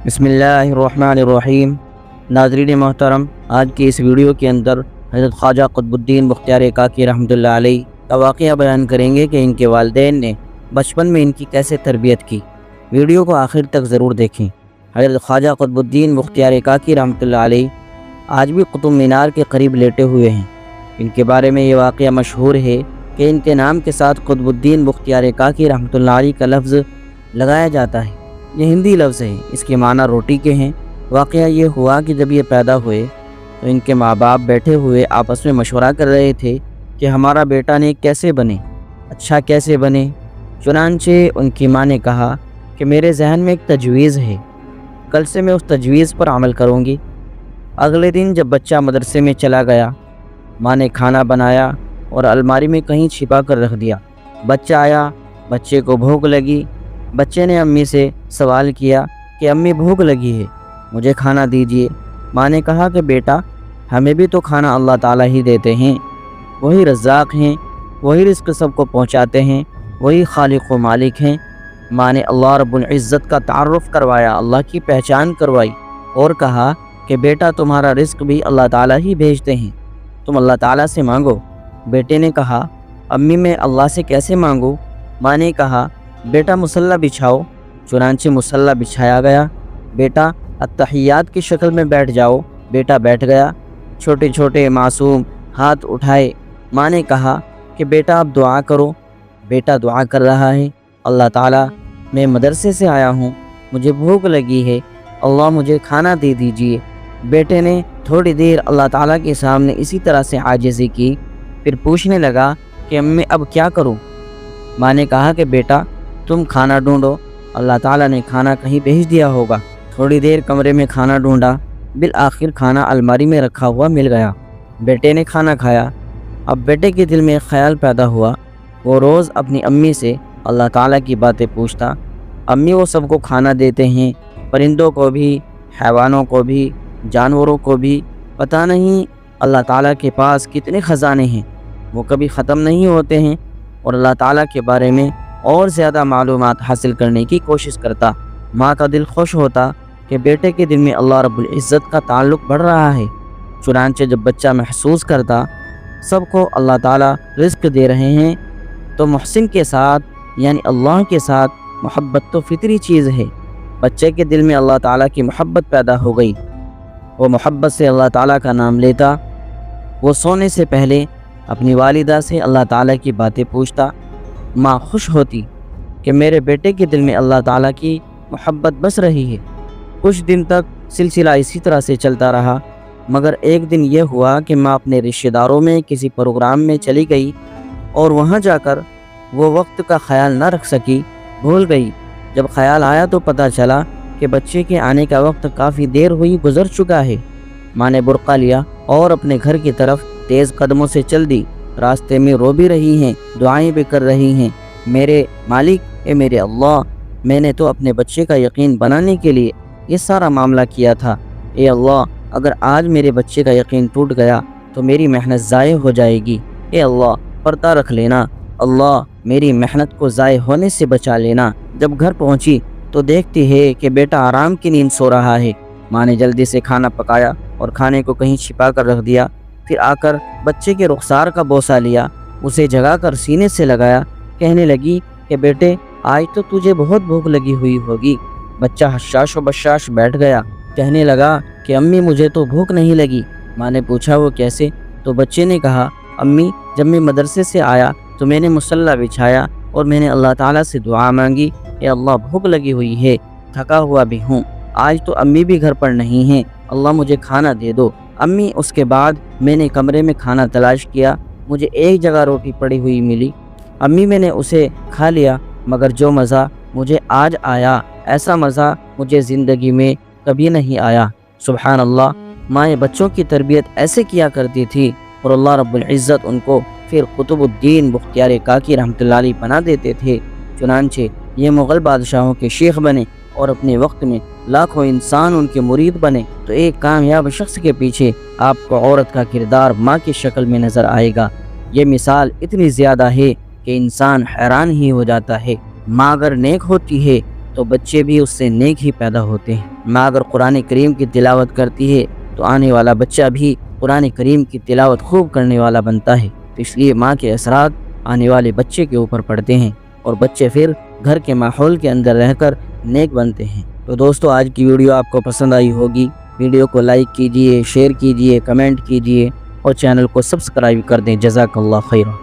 بسم اللہ الرحمن الرحیم۔ ناظرین محترم، آج کی اس ویڈیو کے اندر حضرت خواجہ قطب الدین بختیار کاکی رحمۃ اللہ علیہ کا واقعہ بیان کریں گے کہ ان کے والدین نے بچپن میں ان کی کیسے تربیت کی۔ ویڈیو کو آخر تک ضرور دیکھیں۔ حضرت خواجہ قطب الدین بختیار کاکی رحمۃ اللہ علیہ آج بھی قطب مینار کے قریب لیٹے ہوئے ہیں۔ ان کے بارے میں یہ واقعہ مشہور ہے کہ ان کے نام کے ساتھ قطب الدین بختیار کاکی رحمۃ اللہ علیہ کا لفظ لگایا جاتا ہے۔ یہ ہندی لفظ ہے، اس کے معنی روٹی کے ہیں۔ واقعہ یہ ہوا کہ جب یہ پیدا ہوئے تو ان کے ماں باپ بیٹھے ہوئے آپس میں مشورہ کر رہے تھے کہ ہمارا بیٹا نیک کیسے بنے، اچھا کیسے بنے۔ چنانچہ ان کی ماں نے کہا کہ میرے ذہن میں ایک تجویز ہے، کل سے میں اس تجویز پر عمل کروں گی۔ اگلے دن جب بچہ مدرسے میں چلا گیا، ماں نے کھانا بنایا اور الماری میں کہیں چھپا کر رکھ دیا۔ بچہ آیا، بچے کو بھوک لگی۔ بچے نے امی سے سوال کیا کہ امی بھوک لگی ہے، مجھے کھانا دیجیے۔ ماں نے کہا کہ بیٹا، ہمیں بھی تو کھانا اللہ تعالیٰ ہی دیتے ہیں، وہی رزاق ہیں، وہی رزق سب کو پہنچاتے ہیں، وہی خالق و مالک ہیں۔ ماں نے اللہ رب العزت کا تعارف کروایا، اللہ کی پہچان کروائی اور کہا کہ بیٹا تمہارا رزق بھی اللہ تعالیٰ ہی بھیجتے ہیں، تم اللہ تعالیٰ سے مانگو۔ بیٹے نے کہا امی میں اللہ سے کیسے مانگوں؟ ماں نے کہا بیٹا مصلی بچھاؤ۔ چنانچہ مصلی بچھایا گیا۔ بیٹا التحیات کی شکل میں بیٹھ جاؤ۔ بیٹا بیٹھ گیا۔ چھوٹے چھوٹے معصوم ہاتھ اٹھائے۔ ماں نے کہا کہ بیٹا اب دعا کرو۔ بیٹا دعا کر رہا ہے، اللہ تعالیٰ میں مدرسے سے آیا ہوں، مجھے بھوک لگی ہے، اللہ مجھے کھانا دے دیجیے۔ بیٹے نے تھوڑی دیر اللہ تعالیٰ کے سامنے اسی طرح سے عاجزی کی، پھر پوچھنے لگا کہ امی اب کیا کروں؟ ماں نے کہا کہ بیٹا تم کھانا ڈھونڈو، اللہ تعالیٰ نے کھانا کہیں بھیج دیا ہوگا۔ تھوڑی دیر کمرے میں کھانا ڈھونڈا، بالآخر کھانا الماری میں رکھا ہوا مل گیا۔ بیٹے نے کھانا کھایا۔ اب بیٹے کے دل میں ایک خیال پیدا ہوا، وہ روز اپنی امی سے اللہ تعالیٰ کی باتیں پوچھتا۔ امی وہ سب کو کھانا دیتے ہیں، پرندوں کو بھی، حیوانوں کو بھی، جانوروں کو بھی۔ پتہ نہیں اللہ تعالیٰ کے پاس کتنے خزانے ہیں، وہ کبھی ختم نہیں ہوتے ہیں، اور اللہ تعالیٰ کے بارے میں اور زیادہ معلومات حاصل کرنے کی کوشش کرتا۔ ماں کا دل خوش ہوتا کہ بیٹے کے دل میں اللہ رب العزت کا تعلق بڑھ رہا ہے۔ چنانچہ جب بچہ محسوس کرتا سب کو اللہ تعالیٰ رزق دے رہے ہیں تو محسن کے ساتھ یعنی اللہ کے ساتھ محبت تو فطری چیز ہے۔ بچے کے دل میں اللہ تعالیٰ کی محبت پیدا ہو گئی۔ وہ محبت سے اللہ تعالیٰ کا نام لیتا۔ وہ سونے سے پہلے اپنی والدہ سے اللہ تعالیٰ کی باتیں پوچھتا۔ ماں خوش ہوتی کہ میرے بیٹے کے دل میں اللہ تعالیٰ کی محبت بس رہی ہے۔ کچھ دن تک سلسلہ اسی طرح سے چلتا رہا، مگر ایک دن یہ ہوا کہ ماں اپنے رشتہ داروں میں کسی پروگرام میں چلی گئی اور وہاں جا کر وہ وقت کا خیال نہ رکھ سکی، بھول گئی۔ جب خیال آیا تو پتہ چلا کہ بچے کے آنے کا وقت کافی دیر ہوئی گزر چکا ہے۔ ماں نے برقع لیا اور اپنے گھر کی طرف تیز قدموں سے چل دی۔ راستے میں رو بھی رہی ہیں، دعائیں بھی کر رہی ہیں، میرے مالک اے میرے اللہ، میں نے تو اپنے بچے کا یقین بنانے کے لیے یہ سارا معاملہ کیا تھا۔ اے اللہ، اگر آج میرے بچے کا یقین ٹوٹ گیا تو میری محنت ضائع ہو جائے گی۔ اے اللہ پردہ رکھ لینا، اللہ میری محنت کو ضائع ہونے سے بچا لینا۔ جب گھر پہنچی تو دیکھتی ہے کہ بیٹا آرام کی نیند سو رہا ہے۔ ماں نے جلدی سے کھانا پکایا اور کھانے کو کہیں چھپا کر رکھ دیا۔ پھر آ کر بچے کے رخسار کا بوسہ لیا، اسے جگا کر سینے سے لگایا، کہنے لگی کہ بیٹے آج تو تجھے بہت بھوک لگی ہوئی ہوگی۔ بچہ حشاش و بشاش بیٹھ گیا، کہنے لگا کہ امی مجھے تو بھوک نہیں لگی۔ ماں نے پوچھا وہ کیسے؟ تو بچے نے کہا امی جب میں مدرسے سے آیا تو میں نے مصلی بچھایا اور میں نے اللہ تعالیٰ سے دعا مانگی، اے اللہ بھوک لگی ہوئی ہے، تھکا ہوا بھی ہوں، آج تو امی بھی گھر پر نہیں ہیں، اللہ مجھے کھانا دے دو۔ امی اس کے بعد میں نے کمرے میں کھانا تلاش کیا، مجھے ایک جگہ روٹی پڑی ہوئی ملی، امی میں نے اسے کھا لیا، مگر جو مزہ مجھے آج آیا ایسا مزہ مجھے زندگی میں کبھی نہیں آیا۔ سبحان اللہ، مائیں بچوں کی تربیت ایسے کیا کرتی تھی اور اللہ رب العزت ان کو پھر قطب الدین بختیار کاکی رحمۃ اللہ علیہ بنا دیتے تھے۔ چنانچہ یہ مغل بادشاہوں کے شیخ بنے اور اپنے وقت میں لاکھوں انسان ان کے مرید بنے۔ تو ایک کامیاب شخص کے پیچھے آپ کو عورت کا کردار ماں کی شکل میں نظر آئے گا۔ یہ مثال اتنی زیادہ ہے کہ انسان حیران ہی ہو جاتا ہے۔ ماں اگر نیک ہوتی ہے تو بچے بھی اس سے نیک ہی پیدا ہوتے ہیں۔ ماں اگر قرآن کریم کی تلاوت کرتی ہے تو آنے والا بچہ بھی قرآن کریم کی تلاوت خوب کرنے والا بنتا ہے۔ تو اس لیے ماں کے اثرات آنے والے بچے کے اوپر پڑتے ہیں اور بچے پھر گھر کے ماحول کے اندر رہ کر نیک بنتے ہیں۔ تو دوستو، آج کی ویڈیو آپ کو پسند آئی ہوگی۔ ویڈیو کو لائک کیجئے، شیئر کیجئے، کمنٹ کیجئے اور چینل کو سبسکرائب کر دیں۔ جزاک اللہ خیرہ۔